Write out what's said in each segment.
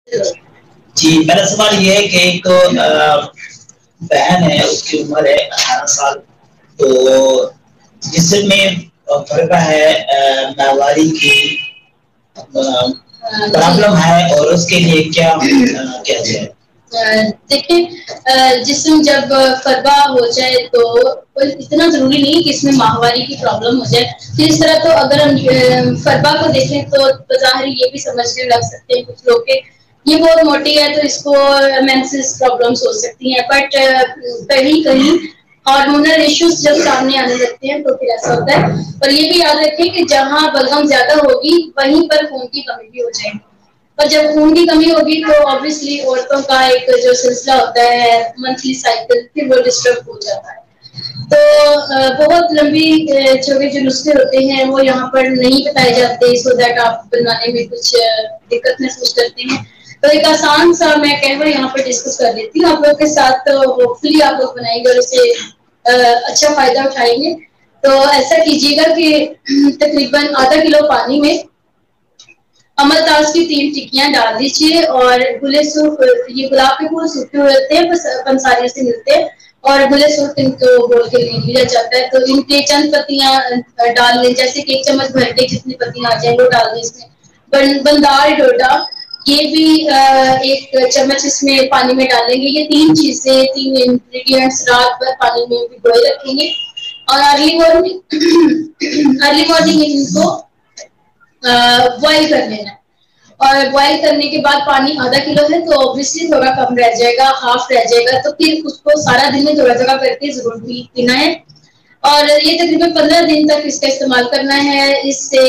जी, मेरा सवाल ये है कि एक बहन है, उसकी उम्र है 18 साल, तो जिसमें फर्क है माहवारी की प्रॉब्लम है और उसके लिए क्या क्या जाए। देखिए, जिस्म जब फरबा हो जाए तो इतना जरूरी नहीं कि इसमें माहवारी की प्रॉब्लम हो जाए। तो इस तरह तो अगर हम फरबा को देखें तो बज़ाहिर ये भी समझने लग सकते हैं कुछ लोग के ये बहुत मोटी है तो इसको मेंसेस प्रॉब्लम्स हो सकती हैं, बट कहीं कहीं हार्मोनल इश्यूज जब सामने आने लगते हैं तो फिर ऐसा होता है। और ये भी याद रखें कि जहाँ बलगम ज्यादा होगी वहीं पर खून की कमी भी हो जाएगी, और जब खून की कमी होगी तो ऑब्वियसली औरतों का एक जो सिलसिला होता है मंथली साइकिल फिर वो डिस्टर्ब हो जाता है। तो बहुत लंबी छोटे जो नुस्खे होते हैं वो यहाँ पर नहीं बताए जाते सो दैट आप बनाने में कुछ दिक्कत महसूस करते हैं। तो एक आसान सा मैं कहवा यहाँ पर डिस्कस कर लेती हूँ आप लोग के साथ, तो होपफुली आप लोग बनाएंगे और उससे अच्छा फायदा उठाएंगे। तो ऐसा कीजिएगा कि तकरीबन आधा किलो पानी में अमलतास की 3 टिक्कियां डाल दीजिए और गुले सूफ, ये गुलाब के फूल सूखे हुए होते हैं पंसारियों से मिलते हैं और गुले सूफ इनको बोल के लिया जाता है। तो इनके चंद पत्तियां डाल लें, जैसे कि 1 चम्मच भर के जितनी पत्तियां आ जाए वो डाल दें इसमें। बंदार डोडा ये भी 1 चम्मच इसमें पानी में डालेंगे। ये 3 चीजें 3 इंग्रेडिएंट्स रात भर पानी में भिगोए रखेंगे और अर्ली मॉर्निंग इनको बॉईल कर लेना है। और बॉईल करने के बाद पानी आधा किलो है तो ऑब्वियसली थोड़ा कम रह जाएगा, हाफ रह जाएगा, तो फिर उसको सारा दिन में थोड़ा थोड़ा करके जरूर पीना है। और ये तकरीबन 15 दिन तक इसका इस्तेमाल करना है। इससे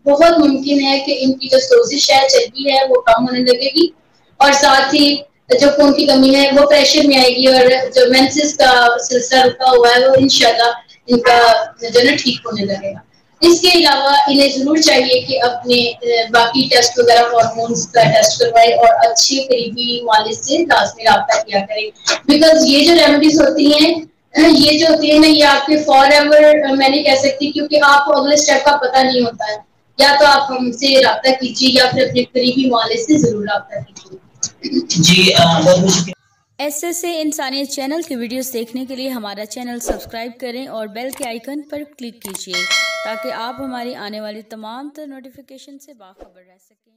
बहुत मुमकिन है कि इनकी जो सोजिश है, चर्बी है, वो कम होने लगेगी और साथ ही जो खून की कमी है वो प्रेशर में आएगी और जो मेंसेस का सिलसिला रुका हुआ है वो इंशाल्लाह इनका जो है ठीक होने लगेगा। इसके अलावा इन्हें जरूर चाहिए कि अपने बाकी टेस्ट वगैरह हार्मोन्स का टेस्ट करवाएं और अच्छे करीबी मालिज से लाजमी रब्ता किया करें, बिकॉज ये जो रेमेडीज होती हैं ये जो होती है ना ये आपके फॉर एवर मैं नहीं कह सकती, क्योंकि आपको अगले स्टेप का पता नहीं होता है। या तो आप हमसे रब्ता कीजिए या फिर अपने करीबी मालिज से जरूर रब्ता कीजिए। जी बहुत बहुत ऐसे इंसानियत चैनल की वीडियोस देखने के लिए हमारा चैनल सब्सक्राइब करें और बेल के आइकन पर क्लिक कीजिए ताकि आप हमारी आने वाली तमाम नोटिफिकेशन से बाखबर रह सकें।